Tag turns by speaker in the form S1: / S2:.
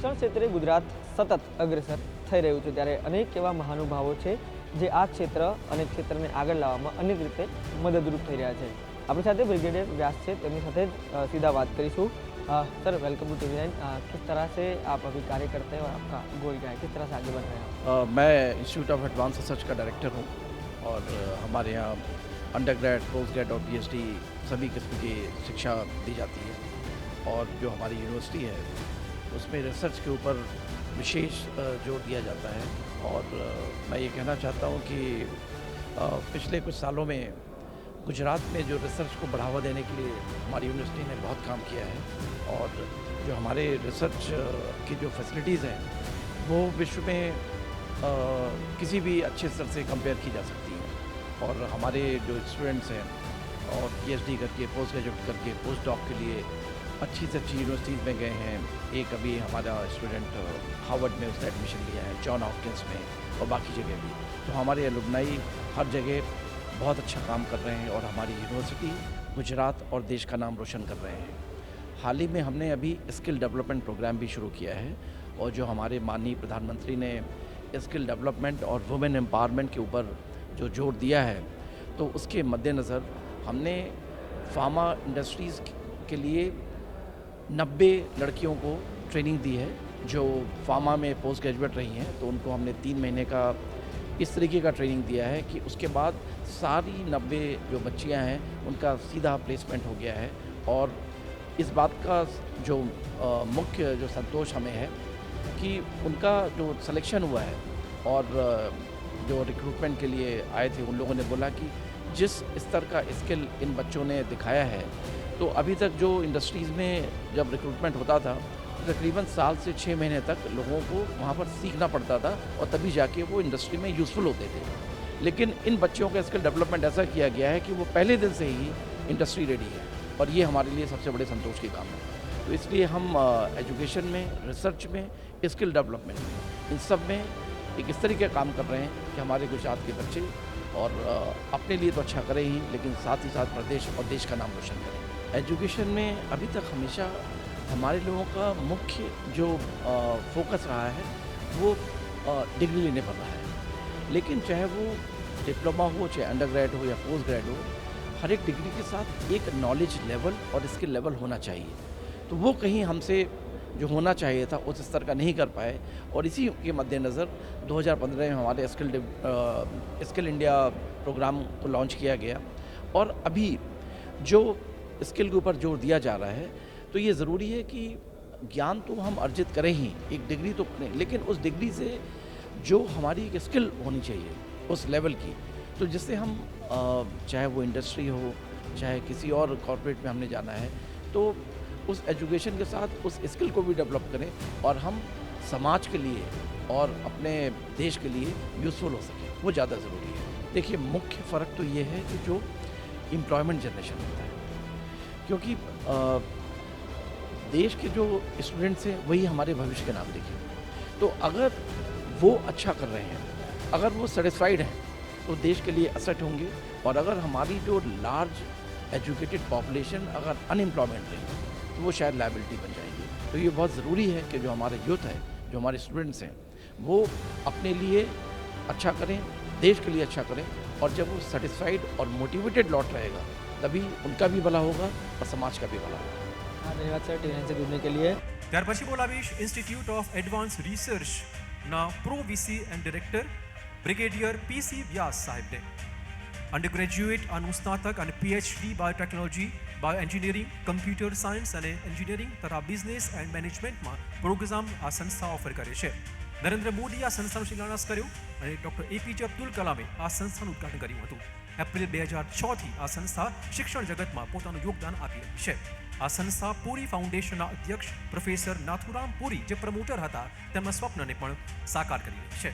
S1: શિક્ષણ ક્ષેત્રે ગુજરાત સતત અગ્રેસર થઈ રહ્યું છે, ત્યારે અનેક એવા મહાનુભાવો છે જે આ ક્ષેત્ર અને ક્ષેત્રને આગળ લાવવામાં અનેક રીતે મદદરૂપ થઈ રહ્યા છે। આપણી સાથે બ્રિગેડિયર વ્યાસ છે, તેમની સાથે સીધા વાત કરીશું। Sir, welcome to TV 9। किस तरह से आप अभी कार्य करते हैं और आपका गोल क्या है, किस तरह से आगे बढ़ रहे हैं?
S2: मैं इंस्टीट्यूट ऑफ एडवांस रिसर्च का डायरेक्टर हूँ और हमारे यहाँ अंडर ग्रेड, पोस्ट ग्रेड और पीएचडी सभी किस्म की शिक्षा दी जाती है। और जो हमारी यूनिवर्सिटी है उसमें रिसर्च के ऊपर विशेष जोर दिया जाता है। और मैं ये कहना चाहता हूँ कि पिछले कुछ सालों में गुजरात में जो रिसर्च को बढ़ावा देने के लिए हमारी यूनिवर्सिटी ने बहुत काम किया है। और जो हमारे रिसर्च की जो फैसिलिटीज़ हैं वो विश्व में किसी भी अच्छे स्तर से कंपेयर की जा सकती हैं। और हमारे जो स्टूडेंट्स हैं और पीएचडी करके, पोस्ट ग्रेजुएट करके, पोस्ट डॉक के लिए अच्छी से अच्छी यूनिवर्सिटीज़ में गए हैं। एक अभी हमारा स्टूडेंट हार्वर्ड में उसने एडमिशन लिया है, जॉन हॉपकिंस में, और बाकी जगह भी। तो हमारे एलुमनाई हर जगह बहुत अच्छा काम कर रहे हैं और हमारी यूनिवर्सिटी गुजरात और देश का नाम रोशन कर रहे हैं। हाल ही में हमने अभी स्किल डेवलपमेंट प्रोग्राम भी शुरू किया है, और जो हमारे माननीय प्रधानमंत्री ने स्किल डेवलपमेंट और वुमेन एम्पावरमेंट के ऊपर जो जोर दिया है, तो उसके मद्देनज़र हमने फार्मा इंडस्ट्रीज़ के लिए 90 लड़कियों को ट्रेनिंग दी है जो फार्मा में पोस्ट ग्रेजुएट रही हैं। तो उनको हमने 3 महीने का इस तरीके का ट्रेनिंग दिया है कि उसके बाद सारी 90 जो बच्चियां हैं उनका सीधा प्लेसमेंट हो गया है। और इस बात का जो मुख्य जो संतोष हमें है कि उनका जो सिलेक्शन हुआ है, और जो रिक्रूटमेंट के लिए आए थे उन लोगों ने बोला कि जिस स्तर का स्किल इन बच्चों ने दिखाया है, तो अभी तक जो इंडस्ट्रीज़ में जब रिक्रूटमेंट होता था तकरीबन 7 से 6 महीने तक लोगों को वहाँ पर सीखना पड़ता था और तभी जाके वो इंडस्ट्री में यूज़फुल होते थे। लेकिन इन बच्चों का स्किल डेवलपमेंट ऐसा किया गया है कि वो पहले दिन से ही इंडस्ट्री रेडी है, और ये हमारे लिए सबसे बड़े संतोष की काम है। तो इसलिए हम एजुकेशन में, रिसर्च में, स्किल डेवलपमेंट में, इन सब में एक इस तरीके का काम कर रहे हैं कि हमारे गुजरात के बच्चे और अपने लिए तो अच्छा करें ही, लेकिन साथ ही साथ प्रदेश और देश का नाम रोशन करें। एजुकेशन में अभी तक हमेशा हमारे लोगों का मुख्य जो फोकस रहा है वो डिग्री लेने पर रहा है। लेकिन चाहे वो डिप्लोमा हो, चाहे अंडर ग्रेड हो या पोस्ट ग्रेड हो, हर एक डिग्री के साथ एक नॉलेज लेवल और स्किल लेवल होना चाहिए। तो वो कहीं हमसे जो होना चाहिए था उस स्तर का नहीं कर पाए, और इसी के मद्देनज़र 2015 में हमारे स्किल इंडिया प्रोग्राम को लॉन्च किया गया। और अभी जो स्किल के ऊपर जोर दिया जा रहा है, तो ये ज़रूरी है कि ज्ञान तो हम अर्जित करें ही, एक डिग्री तो करें, लेकिन उस डिग्री से जो हमारी एक स्किल होनी चाहिए उस लेवल की, तो जिससे हम चाहे वो इंडस्ट्री हो, चाहे किसी और कॉर्पोरेट में हमने जाना है, तो उस एजुकेशन के साथ उस स्किल को भी डेवलप करें और हम समाज के लिए और अपने देश के लिए यूज़फुल हो सकें, वो ज़्यादा ज़रूरी है। देखिए, मुख्य फ़र्क तो ये है कि जो एम्प्लॉयमेंट जनरेशन होता है, क्योंकि देश के जो स्टूडेंट्स हैं वही हमारे भविष्य के नागरिक हैं। तो अगर वो अच्छा कर रहे हैं, अगर वो सेटिस्फाइड हैं, तो देश के लिए एसेट होंगे। और अगर हमारी जो लार्ज एजुकेटेड पॉपुलेशन अगर अनएम्प्लॉयमेंट रही तो वो शायद लायबिलिटी बन जाएगी। तो ये बहुत ज़रूरी है कि जो हमारे यूथ है, जो हमारे स्टूडेंट्स हैं, वो अपने लिए अच्छा करें, देश के लिए अच्छा करें। और जब वो सेटिस्फाइड और मोटिवेटेड लौट रहेगा, तभी उनका भी भला होगा और समाज का भी भला होगा।
S1: धन्यवाद सर, टीवी 9 से जुड़ने के लिए।
S3: ત્યાર પછી બોલાવીશ ઇન્સ્ટિટ્યૂટ ઓફ એડવાન્સ રિસર્ચના pro VC and director brigadier PC Vyas સાહેબને। અંડર ગ્રેજ્યુએટ, અનુસ્નાતક અને PhD biotechnology, bio engineering, computer science અને એન્જિનિયરિંગ તથા બિઝનેસ એન્ડ મેનેજમેન્ટમાં પ્રોગ્રામ આ સંસ્થા ઓફર કરે છે। નરેન્દ્ર મોદી આ સંસ્થાનો શિલાન્યાસ કર્યો અને ડૉક્ટર એપીજે અબ્દુલ કલામે આ સંસ્થાનું ઉદ્ઘાટન કર્યું હતું। એપ્રિલ 2006થી આ સંસ્થા શિક્ષણ જગતમાં પોતાનું યોગદાન આપી રહી છે। આ સંસ્થા પુરી ફાઉન્ડેશનના અધ્યક્ષ પ્રોફેસર નાથુરામ પુરી, જે પ્રમોટર હતા, તેમના સ્વપ્નને પણ સાકાર કરી રહી છે।